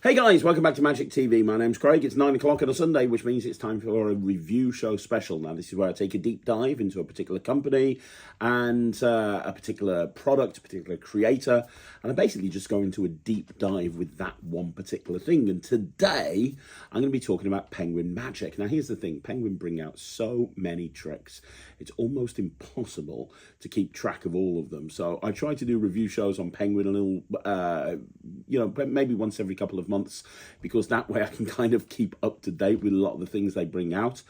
Hey guys, welcome back to Magic TV. My name's Craig. It's 9 o'clock on a Sunday, which means it's time for a review show special. Now, this is where I take a deep dive into a particular company and a particular product, a particular creator, and I basically just go into a deep dive with that one particular thing. And today, I'm going to be talking about Penguin Magic. Now, here's the thing. Penguin bring out so many tricks. It's almost impossible to keep track of all of them. So I try to do review shows on Penguin a little, maybe once every couple of months, because that way I can kind of keep up to date with a lot of the things they bring out.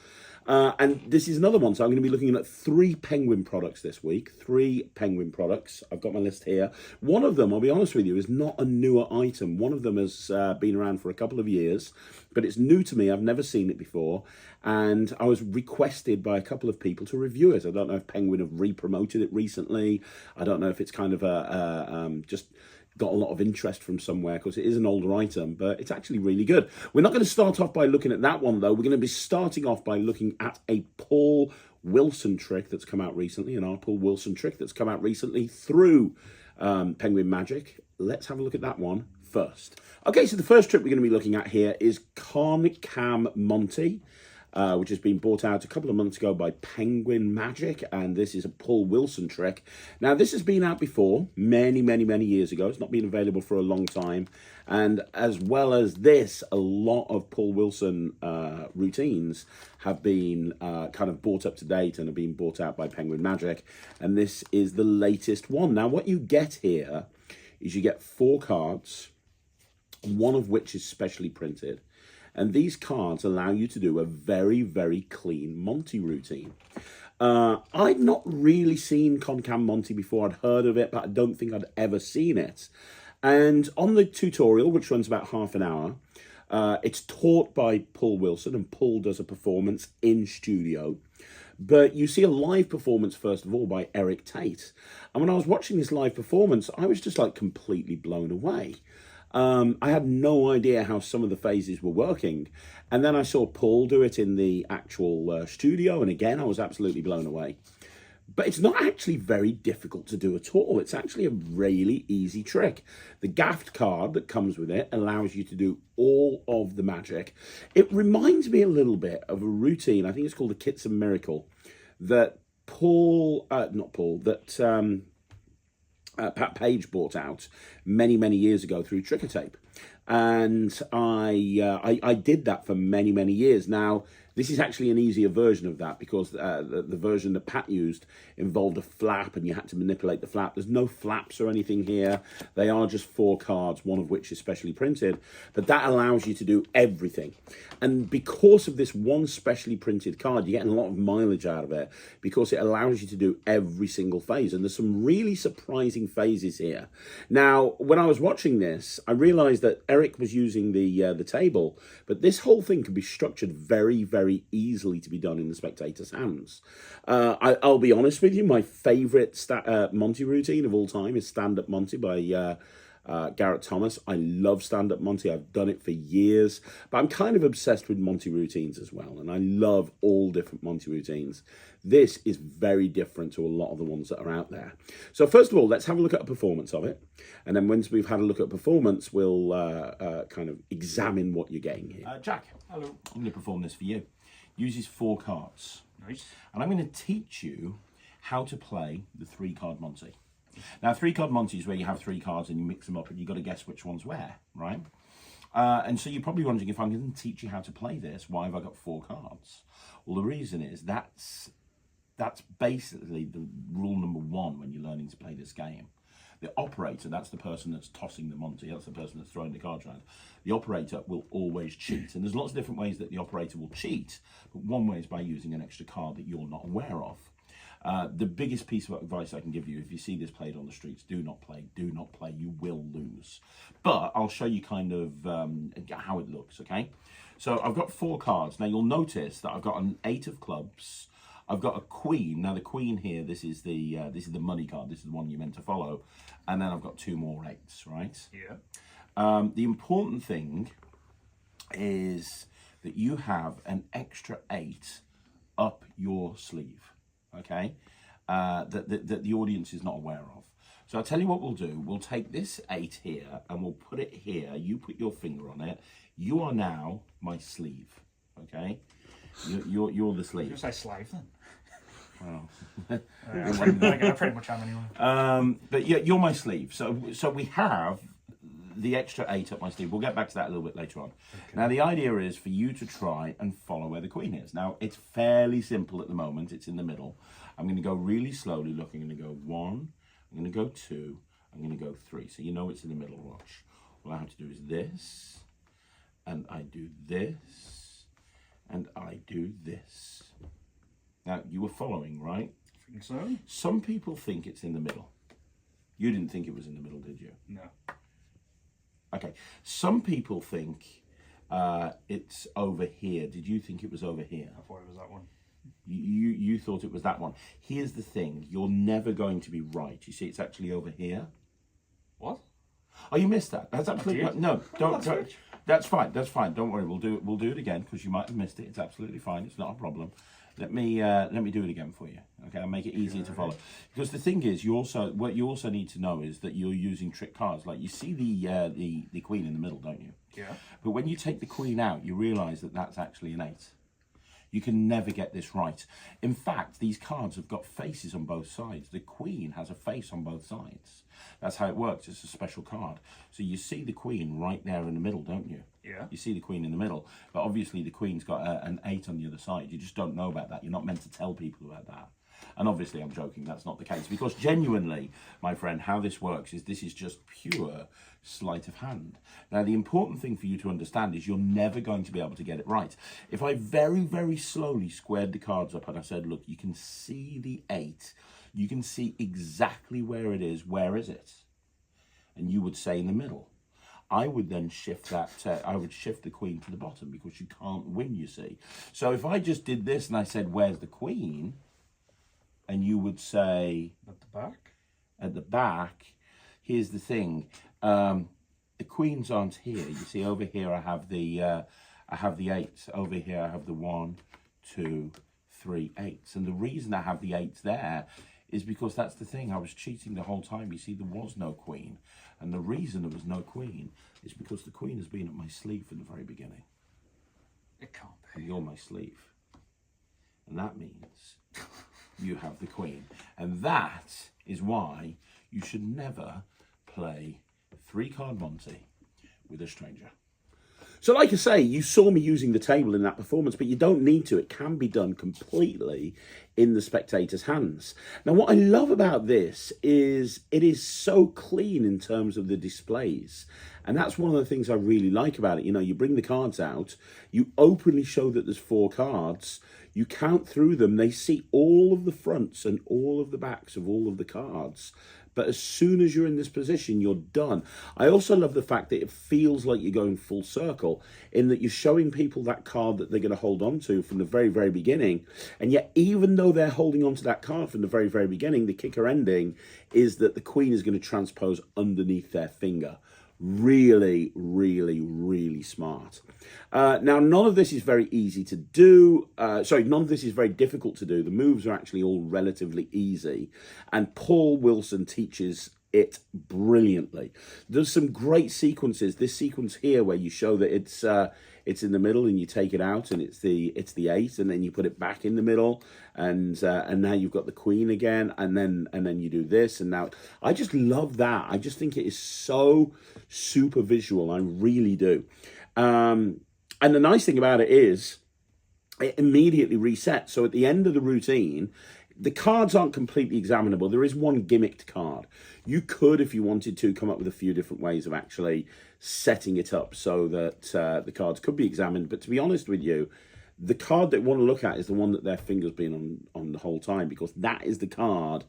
And this is another one, so I'm going to be looking at 3 Penguin products this week. 3 Penguin products. I've got my list here. One of them, I'll be honest with you, is not a newer item. One of them has been around for a couple of years, but it's new to me. I've never seen it before, and I was requested by a couple of people to review it. I don't know if Penguin have re-promoted it recently. I don't know if it's kind of just got a lot of interest from somewhere, because it is an older item, but it's actually really good. We're not going to start off by looking at that one, though. We're going to be starting off by looking at a Paul Wilson trick that's come out recently, an R. Paul Wilson trick that's come out recently through Penguin Magic. Let's have a look at that one first. Okay, so the first trick we're going to be looking at here is Cam Monte, which has been bought out a couple of months ago by Penguin Magic, and this is a Paul Wilson trick. Now, this has been out before, many years ago. It's not been available for a long time, and as well as this, a lot of Paul Wilson routines have been kind of brought up to date and have been bought out by Penguin Magic, and this is the latest one. Now, what you get here is you get 4 cards, one of which is specially printed. And these cards allow you to do a very clean Monte routine. I'd not really seen Cam Monte before. I'd heard of it, but I don't think I'd ever seen it. And on the tutorial, which runs about half an hour, it's taught by Paul Wilson, and Paul does a performance in studio. But you see a live performance, first of all, by Eric Tate. And when I was watching this live performance, I was just like completely blown away. I had no idea how some of the phases were working. And then I saw Paul do it in the actual studio. And again, I was absolutely blown away. But it's not actually very difficult to do at all. It's actually a really easy trick. The Gaffed card that comes with it allows you to do all of the magic. It reminds me a little bit of a routine. I think it's called the Kits and Miracle that Pat Page bought out many years ago through Tricker Tape, and I did that for many years. Now, this is actually an easier version of that, because the version that Pat used involved a flap, and you had to manipulate the flap. There's no flaps or anything here. They are just 4 cards, one of which is specially printed, but that allows you to do everything. And because of this one specially printed card, you're getting a lot of mileage out of it, because it allows you to do every single phase. And there's some really surprising phases here. Now, when I was watching this, I realized that Eric was using the table, but this whole thing can be structured very easily to be done in the spectator's hands. I'll be honest with you, my favorite Monte routine of all time is Stand Up Monte by Garrett Thomas. I love Stand Up Monte. I've done it for years, but I'm kind of obsessed with Monte routines as well, and I love all different Monte routines. This is very different to a lot of the ones that are out there. So first of all, let's have a look at a performance of it, and then once we've had a look at performance, we'll kind of examine what you're getting here. Jack, hello. I'm going to perform this for you. Uses 4 cards. Nice. And I'm going to teach you how to play the 3-card Monte. Now, 3-card Monte is where you have 3 cards and you mix them up, and you've got to guess which one's where, right? And so you're probably wondering, if I'm going to teach you how to play this, why have I got 4 cards? Well, the reason is that's basically the rule number 1 when you're learning to play this game. The operator, that's the person that's tossing the Monte, that's the person that's throwing the cards around. The operator will always cheat. And there's lots of different ways that the operator will cheat, but one way is by using an extra card that you're not aware of. The biggest piece of advice I can give you, if you see this played on the streets, do not play, you will lose. But I'll show you kind of how it looks, okay? So I've got 4 cards. Now, you'll notice that I've got an 8 of clubs. I've got a queen. Now, the queen here, this is the money card. This is the one you're meant to follow. And then I've got 2 more 8s, right? Yeah. The important thing is that you have an extra 8 up your sleeve, okay? That the audience is not aware of. So I'll tell you what we'll do. We'll take this 8 here and we'll put it here. You put your finger on it. You are now my sleeve, okay? You're the sleeve. You say slave then. Well, I pretty much am anyway. but yeah, you're my sleeve. So we have the extra 8 up my sleeve. We'll get back to that a little bit later on. Okay. Now the idea is for you to try and follow where the queen is. Now it's fairly simple at the moment. It's in the middle. I'm going to go really slowly. Look, I'm going to go 1. I'm going to go 2. I'm going to go 3. So you know it's in the middle. Watch. All I have to do is this, and I do this, and I do this. Now, you were following, right? I think so. Some people think it's in the middle. You didn't think it was in the middle, did you? No. Okay. Some people think it's over here. Did you think it was over here? I thought it was that one. You thought it was that one. Here's the thing. You're never going to be right. You see, it's actually over here. What? Oh, you missed that. That's absolutely no. Don't. That's fine. That's fine. Don't worry. We'll do it again because you might have missed it. It's absolutely fine. It's not a problem. Let me do it again for you. Okay, I'll make it easier to follow. Because the thing is, what you also need to know is that you're using trick cards. Like you see the queen in the middle, don't you? Yeah. But when you take the queen out, you realise that that's actually an 8. You can never get this right. In fact, these cards have got faces on both sides. The queen has a face on both sides. That's how it works. It's a special card. So you see the queen right there in the middle, don't you? Yeah. You see the queen in the middle. But obviously the queen's got an 8 on the other side. You just don't know about that. You're not meant to tell people about that. And obviously I'm joking, that's not the case. Because genuinely, my friend, how this works is this is just pure sleight of hand. Now, the important thing for you to understand is you're never going to be able to get it right. If I very, very slowly squared the cards up and I said, look, you can see the 8. You can see exactly where it is. Where is it? And you would say in the middle. I would then shift that, I would shift the queen to the bottom because you can't win, you see. So if I just did this and I said, where's the queen? And you would say... At the back? At the back. Here's the thing. The queens aren't here. You see, over here I have the 8. Over here I have the 1, 2, 3, 8s. And the reason I have the 8s there is because that's the thing. I was cheating the whole time. You see, there was no queen. And the reason there was no queen is because the queen has been at my sleeve from the very beginning. It can't be. And you're my sleeve. And that means you have the queen. And that is why you should never play 3-card Monte with a stranger. So like I say, you saw me using the table in that performance, but you don't need to. It can be done completely in the spectator's hands. Now, what I love about this is it is so clean in terms of the displays. And that's one of the things I really like about it. You know, you bring the cards out, you openly show that there's 4 cards, you count through them, they see all of the fronts and all of the backs of all of the cards. But as soon as you're in this position, you're done. I also love the fact that it feels like you're going full circle in that you're showing people that card that they're going to hold on to from the very, very beginning. And yet, even though they're holding on to that card from the very, very beginning, the kicker ending is that the queen is going to transpose underneath their finger. Really, really, really smart. Now, none of this is very easy to do. None of this is very difficult to do. The moves are actually all relatively easy. And Paul Wilson teaches it brilliantly. There's some great sequences. This sequence here where you show that it's in the middle and you take it out and it's the 8 and then you put it back in the middle and now you've got the queen again and then you do this and now I just love that. I just think it is so super visual. I really do. And the nice thing about it is it immediately resets. So at the end of the routine, the cards aren't completely examinable. There is one gimmicked card. You could, if you wanted to, come up with a few different ways of actually setting it up so that the cards could be examined. But to be honest with you, the card that you want to look at is the one that their finger's been on the whole time, because that is the card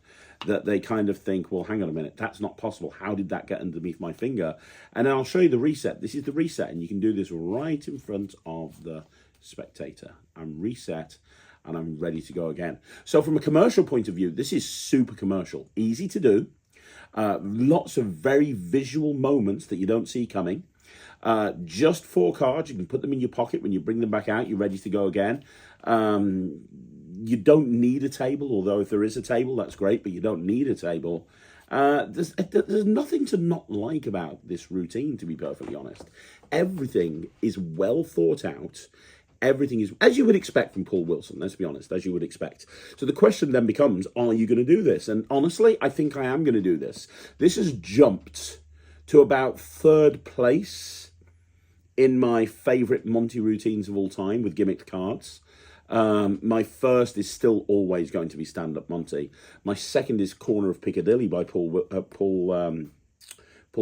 that they kind of think, well, hang on a minute, that's not possible. How did that get underneath my finger? And then I'll show you the reset. This is the reset, and you can do this right in front of the spectator. I'm reset, and I'm ready to go again. So from a commercial point of view, this is super commercial. Easy to do. Lots of very visual moments that you don't see coming. Just 4 cards. You can put them in your pocket. When you bring them back out, you're ready to go again. You don't need a table, although if there is a table, that's great, but you don't need a table. There's nothing to not like about this routine, to be perfectly honest. Everything is well thought out. Everything is, as you would expect from Paul Wilson, let's be honest, as you would expect. So the question then becomes, are you going to do this? And honestly, I think I am going to do this. This has jumped to about 3rd place in my favourite Monte routines of all time with gimmicked cards. My first is still always going to be Stand-Up Monte. My second is Corner of Piccadilly by Paul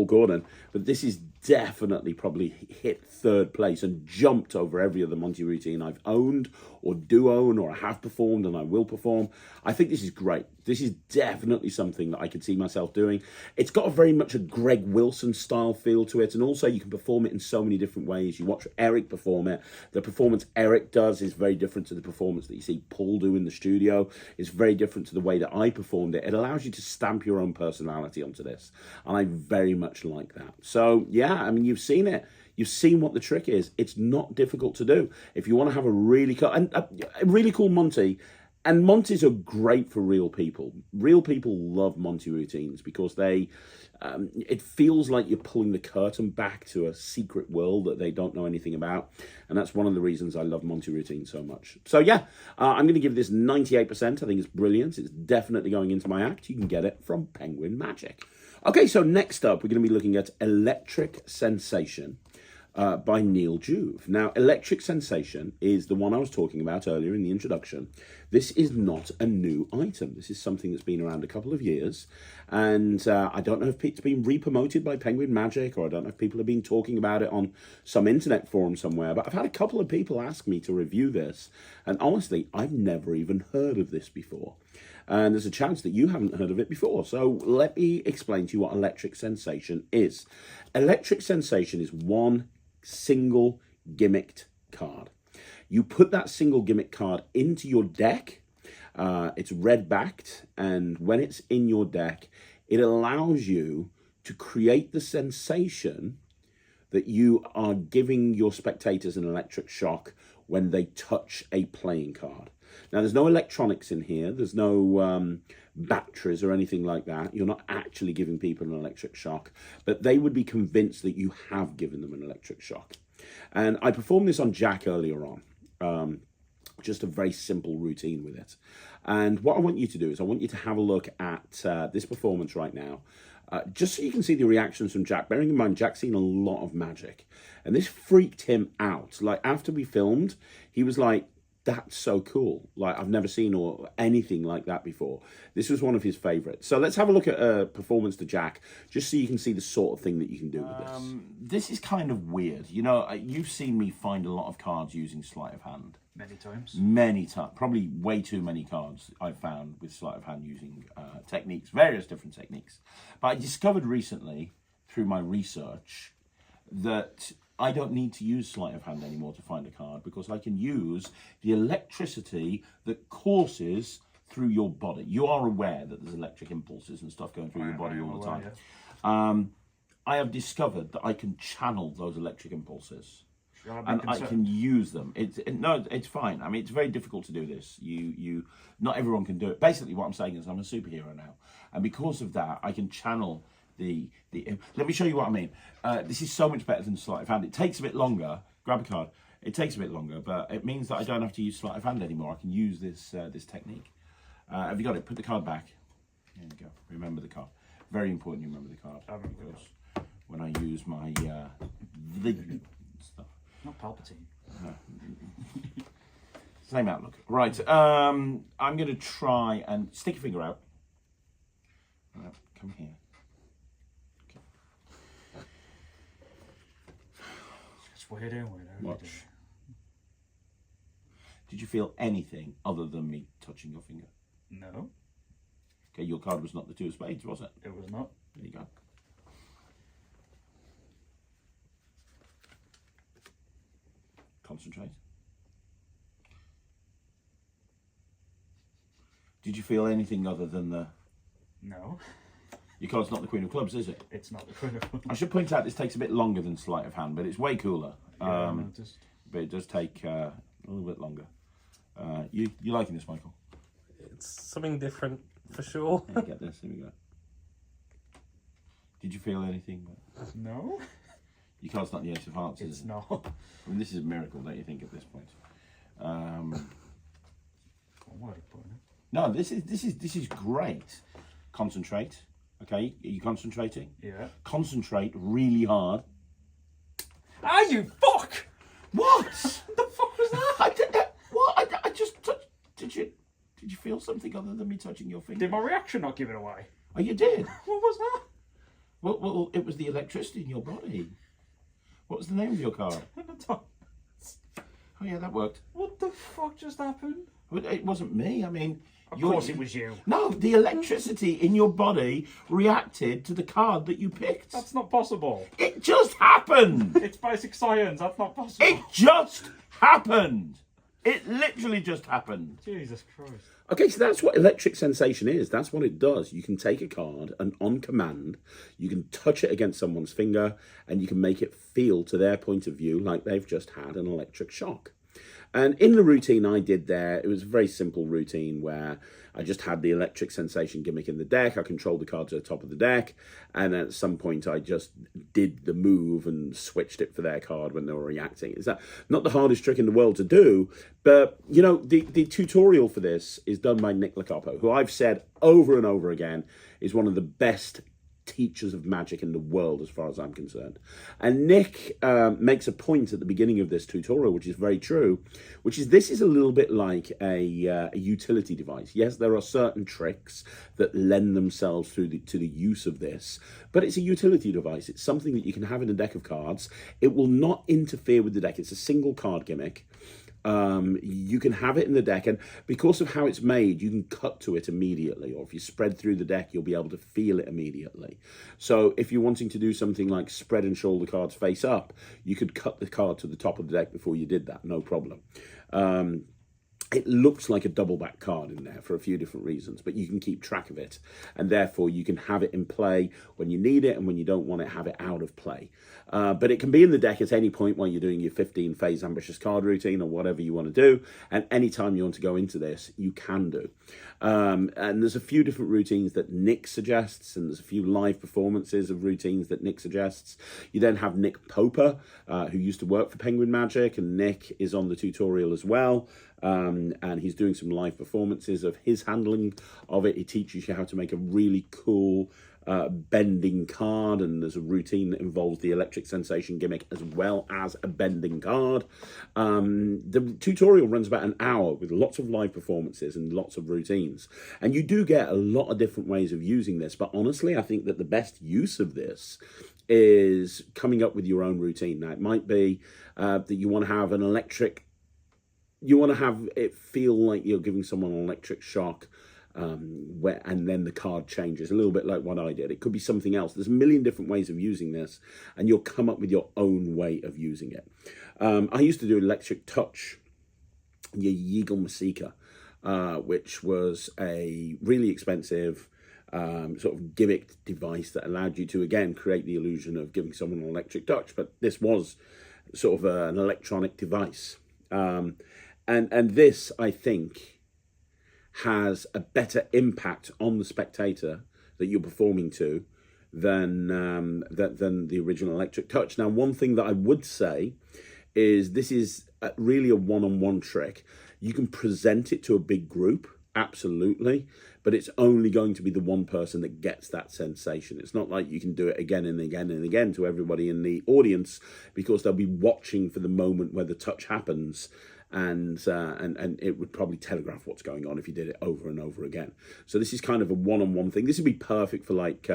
Gordon. But this is definitely probably hit 3rd place and jumped over every other Monte routine I've owned or do own or I have performed and I will perform. I think this is great. This is definitely something that I could see myself doing. It's got very much a Greg Wilson style feel to it, and also you can perform it in so many different ways. You watch Eric perform it. The performance Eric does is very different to the performance that you see Paul do in the studio. It's very different to the way that I performed it. It allows you to stamp your own personality onto this, and I very much like that. So yeah, I mean, you've seen it. You've seen what the trick is. It's not difficult to do. If you want to have a really cool Monte, and Montes are great for real people. Real people love Monte routines because it feels like you're pulling the curtain back to a secret world that they don't know anything about. And that's one of the reasons I love Monte routines so much. So yeah, I'm going to give this 98%. I think it's brilliant. It's definitely going into my act. You can get it from Penguin Magic. Okay, so next up, we're going to be looking at Electric Sensation by Neil Jouve. Now, Electric Sensation is the one I was talking about earlier in the introduction. This is not a new item. This is something that's been around a couple of years, and I don't know if it's been re-promoted by Penguin Magic, or I don't know if people have been talking about it on some internet forum somewhere, but I've had a couple of people ask me to review this, and honestly, I've never even heard of this before. And there's a chance that you haven't heard of it before. So let me explain to you what Electric Sensation is. Electric Sensation is one single gimmicked card. You put that single gimmick card into your deck. It's red backed, and when it's in your deck, it allows you to create the sensation that you are giving your spectators an electric shock when they touch a playing card. Now, there's no electronics in here. There's no batteries or anything like that. You're not actually giving people an electric shock, but they would be convinced that you have given them an electric shock. And I performed this on Jack earlier on, just a very simple routine with it. And what I want you to do is I want you to have a look at this performance right now, just so you can see the reactions from Jack. Bearing in mind, Jack's seen a lot of magic, and this freaked him out. Like, after we filmed, he was like, that's so cool. Like, I've never seen or anything like that before. This was one of his favorites. So let's have a look at a performance to Jack, just so you can see the sort of thing that you can do with this. This is kind of weird. You know, you've seen me find a lot of cards using sleight of hand. Many times. Many times. Probably way too many cards I've found with sleight of hand using techniques, various different techniques. But I discovered recently, through my research, that I don't need to use sleight of hand anymore to find a card, because I can use the electricity that courses through your body. You are aware that there's electric impulses and stuff going through your body all the time. Yeah. I have discovered that I can channel those electric impulses, and I can use them. It's fine. I mean, it's very difficult to do this. Not everyone can do it. Basically, what I'm saying is I'm a superhero now, and because of that, I can channel let me show you what I mean. This is so much better than sleight of hand. It takes a bit longer. Grab a card. It takes a bit longer, but it means that I don't have to use sleight of hand anymore. I can use this technique. Have you got it? Put the card back. There you go. Remember the card. Very important you remember the card. Because when I use my stuff. Not Palpatine. Same outlook. Right. I'm going to try and stick your finger out. Right, come here. Weirdo. Watch. Did you feel anything other than me touching your finger? No. Okay, your card was not the 2 of spades, was it? It was not. There you go. Concentrate. Did you feel anything other than the... No. Your card's not the Queen of Clubs, is it? It's not the Queen of Clubs. I should point out this takes a bit longer than sleight of hand, but it's way cooler. Yeah, I noticed. But it does take a little bit longer. You liking this, Michael? It's something different for sure. Yeah, get this. Here we go. Did you feel anything? No, You can't start the Ace of Hearts. it's Is it? not. I mean, this is a miracle, don't you think, at this point? What are you putting it? No, this is great. Concentrate. Okay, are you concentrating? Yeah. Concentrate really hard. Ah, you fuck! What? What the fuck was that? I did that. What? I just touched. Did you feel something other than me touching your finger? Did my reaction not give it away? Oh, you did. What was that? Well, it was the electricity in your body. What was the name of your card? Oh yeah, that worked. What the fuck just happened? Well, it wasn't me. I mean, Of course it was you. No, the electricity in your body reacted to the card that you picked. That's not possible. It just happened. It's basic science. That's not possible. It just happened. It literally just happened. Jesus Christ. Okay, so that's what electric sensation is. That's what it does. You can take a card and on command, you can touch it against someone's finger and you can make it feel to their point of view like they've just had an electric shock. And in the routine I did there, it was a very simple routine where I just had the electric sensation gimmick in the deck. I controlled the card to the top of the deck. And at some point, I just did the move and switched it for their card when they were reacting. Is that not the hardest trick in the world to do? But, you know, the tutorial for this is done by Nick Locapo, who I've said over and over again is one of the best teachers of magic in the world as far as I'm concerned. And Nick makes a point at the beginning of this tutorial, which is very true, which is this is a little bit like a utility device. Yes, there are certain tricks that lend themselves to the use of this, but it's a utility device. It's something that you can have in a deck of cards. It will not interfere with the deck. It's a single card gimmick. You can have it in the deck, and because of how it's made, you can cut to it immediately, or if you spread through the deck, you'll be able to feel it immediately. So if you're wanting to do something like spread and show the cards face up, you could cut the card to the top of the deck before you did that, no problem. It looks like a double back card in there for a few different reasons, but you can keep track of it, and therefore you can have it in play when you need it, and when you don't want it, have it out of play. But it can be in the deck at any point while you're doing your 15 phase ambitious card routine or whatever you want to do, and anytime you want to go into this, you can do. And there's a few different routines that Nick suggests, and there's a few live performances of routines that Nick suggests. You then have Nick Poper, who used to work for Penguin Magic, and Nick is on the tutorial as well. And he's doing some live performances of his handling of it. He teaches you how to make a really cool bending card, and there's a routine that involves the electric sensation gimmick as well as a bending card. The tutorial runs about an hour with lots of live performances and lots of routines, and you do get a lot of different ways of using this, but honestly I think that the best use of this is coming up with your own routine. Now it might be that you want to have an electric, you want to have it feel like you're giving someone an electric shock, and then the card changes, a little bit like what I did. It could be something else. There's a million different ways of using this, and you'll come up with your own way of using it. I used to do electric touch, your Yeagle Masika, which was a really expensive sort of gimmick device that allowed you to, again, create the illusion of giving someone an electric touch, but this was sort of an electronic device. And this, I think, has a better impact on the spectator that you're performing to than the original electric touch. Now, one thing that I would say is this is really a one-on-one trick. You can present it to a big group, absolutely, but it's only going to be the one person that gets that sensation. It's not like you can do it again and again and again to everybody in the audience, because they'll be watching for the moment where the touch happens, and it would probably telegraph what's going on if you did it over and over again. So this is kind of a one-on-one thing. This would be perfect for like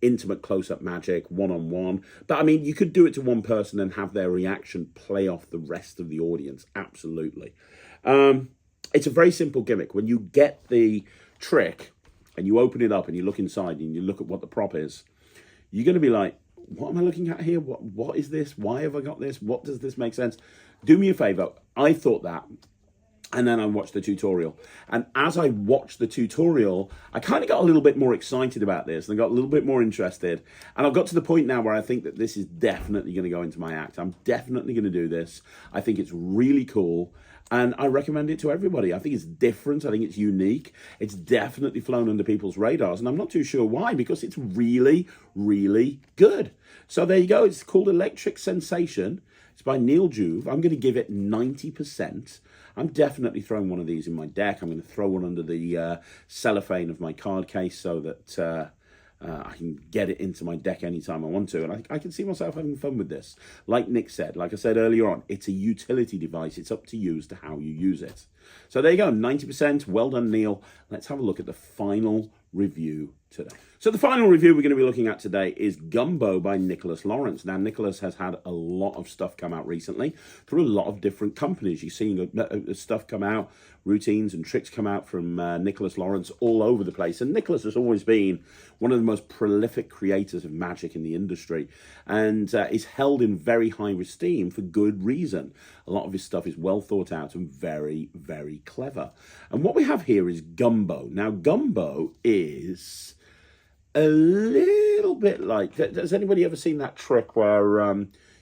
intimate close-up magic, one-on-one. But I mean, you could do it to one person and have their reaction play off the rest of the audience. Absolutely. It's a very simple gimmick. When you get the trick and you open it up and you look inside and you look at what the prop is, you're going to be like, what am I looking at here? What is this? Why have I got this? What does this make sense? Do me a favor. I thought that And then I watched the tutorial. And as I watched the tutorial, I kind of got a little bit more excited about this and I got a little bit more interested. And I've got to the point now where I think that this is definitely going to go into my act. I'm definitely going to do this. I think it's really cool. And I recommend it to everybody. I think it's different. I think it's unique. It's definitely flown under people's radars. And I'm not too sure why, because it's really, really good. So there you go. It's called Electric Sensation. It's by Neil Jouve. I'm going to give it 90%. I'm definitely throwing one of these in my deck. I'm going to throw one under the cellophane of my card case so that I can get it into my deck anytime I want to. And I can see myself having fun with this. Like Nick said, like I said earlier on, it's a utility device. It's up to you as to how you use it. So there you go, 90%. Well done, Neil. Let's have a look at the final review today. So the final review we're going to be looking at today is Gumbo by Nicholas Lawrence. Now, Nicholas has had a lot of stuff come out recently through a lot of different companies. You're seeing stuff come out, routines and tricks come out from Nicholas Lawrence all over the place. And Nicholas has always been one of the most prolific creators of magic in the industry and is held in very high esteem for good reason. A lot of his stuff is well thought out and very, very clever. And what we have here is Gumbo. Now, Gumbo is a little bit like, has anybody ever seen that trick where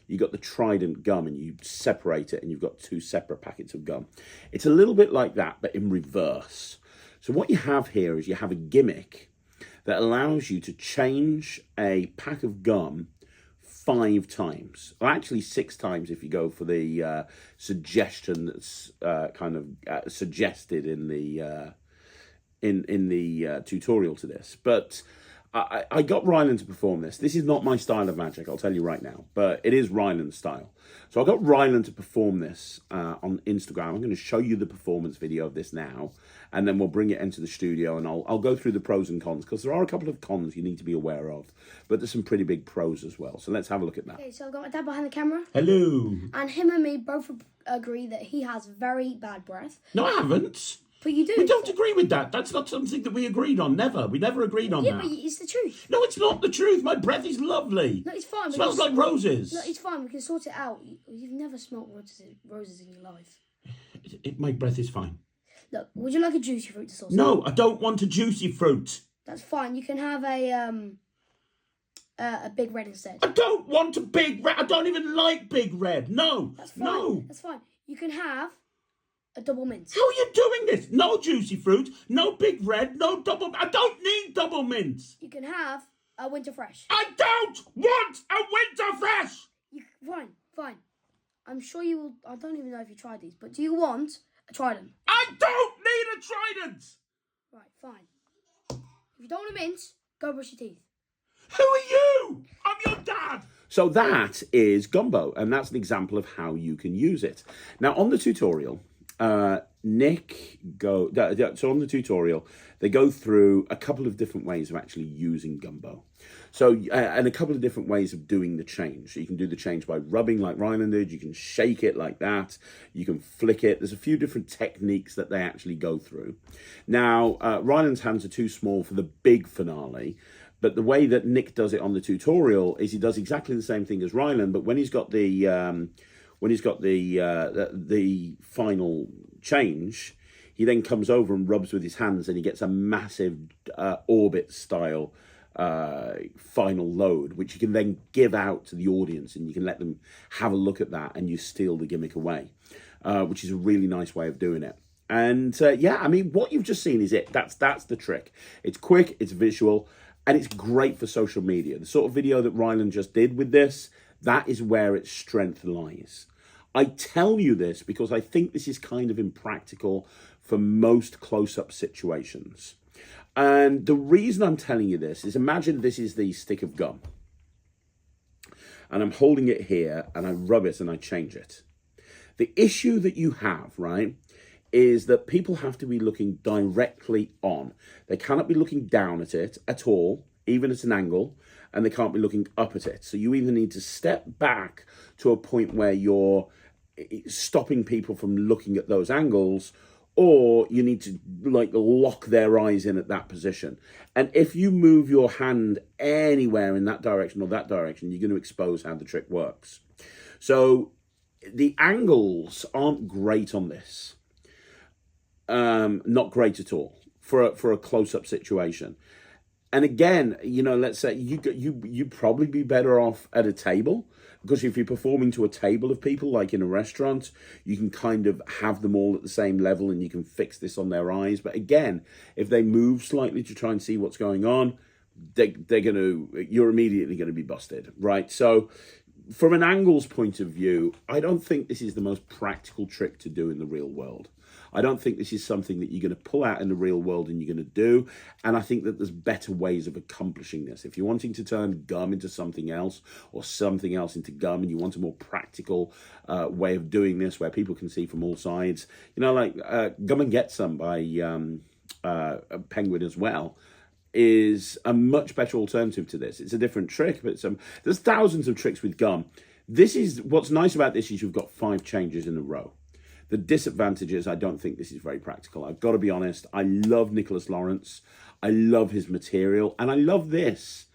you got the Trident gum and you separate it and you've got two separate packets of gum? It's a little bit like that, but in reverse. So what you have here is you have a gimmick that allows you to change a pack of gum 5 times, or actually 6 times if you go for the suggestion that's kind of suggested in the tutorial to this. But I got Ryland to perform this. This is not my style of magic, I'll tell you right now, but it is Ryland's style. So I got Ryland to perform this on Instagram. I'm going to show you the performance video of this now, and then we'll bring it into the studio and I'll go through the pros and cons, because there are a couple of cons you need to be aware of, but there's some pretty big pros as well. So let's have a look at that. Okay, so I've got my dad behind the camera. Hello. And him and me both agree that he has very bad breath. No, I haven't. But you do. We don't agree with that. That's not something that we agreed on. Never. We never agreed on Yeah, that. but it's the truth. No, it's not the truth. My breath is lovely. No, it's fine. It smells like roses. No, it's fine. We can sort it out. You've never smelt roses in your life. My breath is fine. Look, would you like a juicy fruit to sauce? No, I don't want a juicy fruit. That's fine. You can have a big red instead. I don't want a big red. I don't even like big red. No. That's fine. No. That's fine. You can have a double mint. How are you doing this? No juicy fruit, no big red, no double. I don't need double mints. You can have a winter fresh. I don't want a winter fresh. Fine. I'm sure you will. I don't even know if you tried these, but do you want a Trident? I don't need a Trident. Right, fine. If you don't want a mint, go brush your teeth. Who are you? I'm your dad. So that is Gumbo, and that's an example of how you can use it. Now, on the tutorial, so on the tutorial, they go through a couple of different ways of actually using Gumbo. So, and a couple of different ways of doing the change. So you can do the change by rubbing like Ryland did. You can shake it like that. You can flick it. There's a few different techniques that they actually go through. Now, Ryland's hands are too small for the big finale. But the way that Nick does it on the tutorial is he does exactly the same thing as Ryland, but when he's got the final change, he then comes over and rubs with his hands, and he gets a massive orbit style final load, which you can then give out to the audience, and you can let them have a look at that, and you steal the gimmick away, which is a really nice way of doing it. And yeah, I mean, what you've just seen is it. That's the trick. It's quick, it's visual, and it's great for social media. The sort of video that Ryland just did with this, that is where its strength lies. I tell you this because I think this is kind of impractical for most close-up situations. And the reason I'm telling you this is, imagine this is the stick of gum. And I'm holding it here, and I rub it and I change it. The issue that you have, right, is that people have to be looking directly on. They cannot be looking down at it at all, even at an angle, and they can't be looking up at it. So you either need to step back to a point where you're stopping people from looking at those angles, or you need to like lock their eyes in at that position. And if you move your hand anywhere in that direction or that direction, you're going to expose how the trick works. So the angles aren't great on this. not great at all for a close-up situation. And again, you know, let's say you'd probably be better off at a table, because if you're performing to a table of people, like in a restaurant, you can kind of have them all at the same level and you can fix this on their eyes. But again, if they move slightly to try and see what's going on, you're immediately going to be busted, right? So from an angles point of view, I don't think this is the most practical trick to do in the real world. I don't think this is something that you're going to pull out in the real world and you're going to do. And I think that there's better ways of accomplishing this. If you're wanting to turn gum into something else, or something else into gum, and you want a more practical way of doing this where people can see from all sides, you know, like Gum and Get Some by Penguin as well, is a much better alternative to this. It's a different trick, but there's thousands of tricks with gum. This is what's nice about this is you've got 5 changes in a row. The disadvantage is I don't think this is very practical. I've got to be honest. I love Nicholas Lawrence. I love his material, and I love this.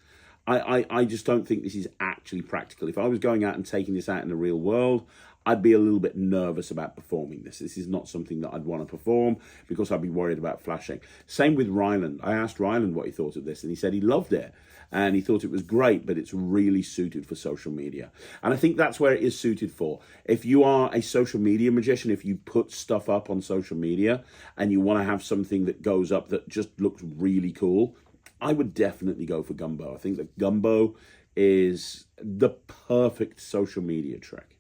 I just don't think this is actually practical. If I was going out and taking this out in the real world, I'd be a little bit nervous about performing this. This is not something that I'd want to perform because I'd be worried about flashing. Same with Ryland. I asked Ryland what he thought of this, and he said he loved it. And he thought it was great, but it's really suited for social media. And I think that's where it is suited for. If you are a social media magician, if you put stuff up on social media and you want to have something that goes up that just looks really cool, I would definitely go for Gumbo. I think that Gumbo is the perfect social media trick.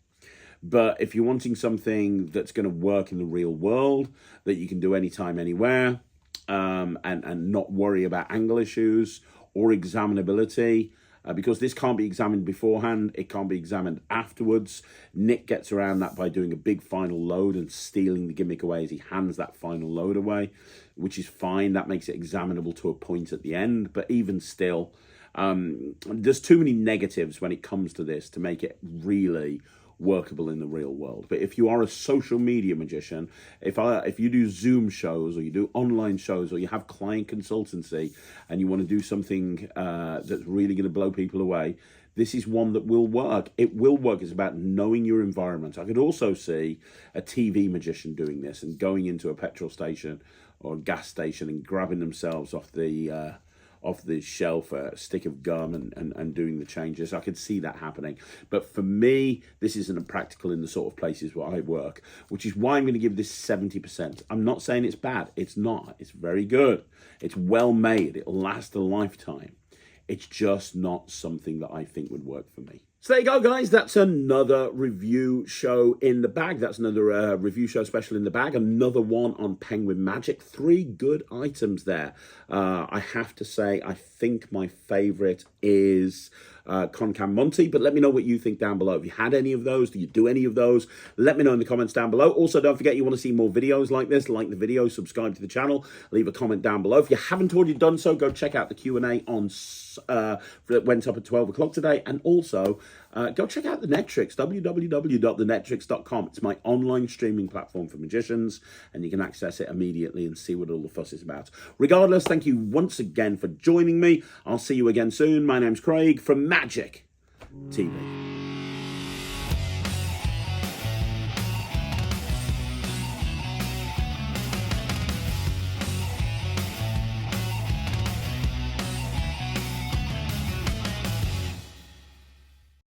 But if you're wanting something that's going to work in the real world, that you can do anytime, anywhere, and not worry about angle issues or examinability, because this can't be examined beforehand, it can't be examined afterwards. Nick gets around that by doing a big final load and stealing the gimmick away as he hands that final load away, which is fine. That makes it examinable to a point at the end, but even still, there's too many negatives when it comes to this to make it really workable in the real world. But if you are a social media magician, if you do Zoom shows or you do online shows or you have client consultancy and you want to do something that's really going to blow people away, this is one that will work. It will work. It's about knowing your environment. I could also see a TV magician doing this and going into a petrol station or a gas station and grabbing themselves off the shelf a stick of gum and doing the changes. I could see that happening. But for me, this isn't practical in the sort of places where I work, which is why I'm going to give this 70%. I'm not saying it's bad. It's not. It's very good. It's well made. It'll last a lifetime. It's just not something that I think would work for me. So there you go, guys. That's another review show in the bag. That's another review show special in the bag. Another one on Penguin Magic. 3 good items there. I have to say, I think my favorite is Concam Monte, but let me know what you think down below. Have you had any of those? Do you do any of those? Let me know in the comments down below. Also, don't forget, you want to see more videos like this, like the video, subscribe to the channel, leave a comment down below. If you haven't already done so, go check out the Q&A on that went up at 12 o'clock today, and also go check out the Netrix, www.thenetrix.com. It's my online streaming platform for magicians, and you can access it immediately and see what all the fuss is about. Regardless, thank you once again for joining me. I'll see you again soon. My name's Craig from Magic TV.